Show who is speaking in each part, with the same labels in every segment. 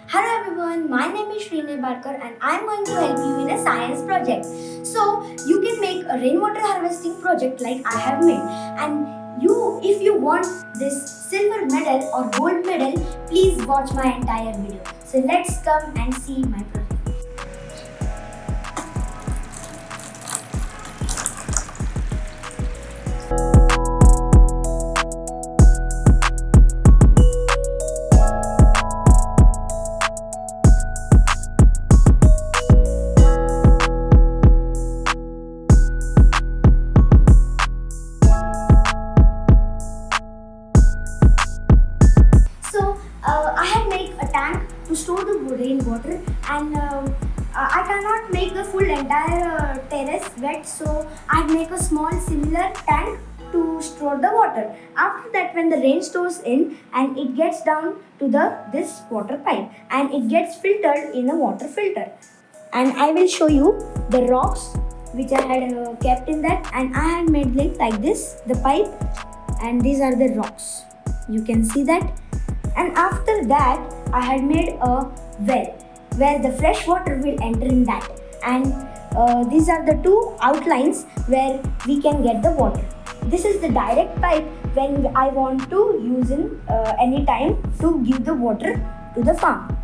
Speaker 1: Hello everyone, my name is Rainwater and I am going to help you in a science project. So you can make a rainwater harvesting project like I have made, and if you want this silver medal or gold medal, please watch my entire video. So let's come and see my project. I have made a tank to store the rainwater, and I cannot make the full entire terrace wet, so I make a small similar tank to store the water. After that, when the rain stores in and it gets down to this water pipe and it gets filtered in a water filter, and I will show you the rocks which I had kept in that, and I had made like this the pipe, and these are the rocks. You can see that. And after that, I had made a well where the fresh water will enter in that. And these are the two outlines where we can get the water. This is the direct pipe when I want to use in any time to give the water to the farm.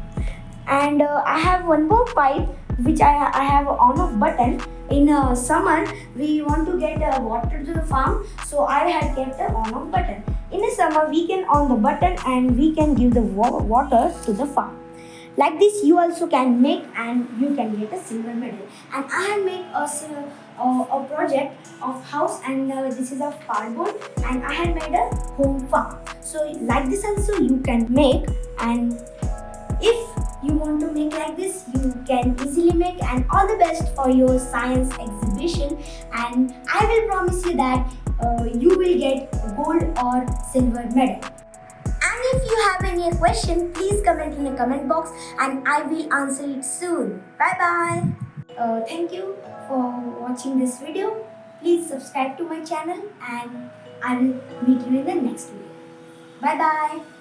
Speaker 1: And I have one more pipe which I have on-off button. In summer, we want to get water to the farm, so I had kept an on-off button. In the summer, we can on the button and we can give the water to the farm. Like this, you also can make and you can get a silver medal. And I have made a project of house, and this is of cardboard, and I have made a home farm. So like this also you can make, and if you want to make like this, you can easily make. And all the best for your science exhibition, and I will promise you that you will get gold or silver medal. And if you have any question, please comment in the comment box and I will answer it soon. Bye bye. Thank you for watching this video. Please subscribe to my channel and I will meet you in the next video. Bye bye.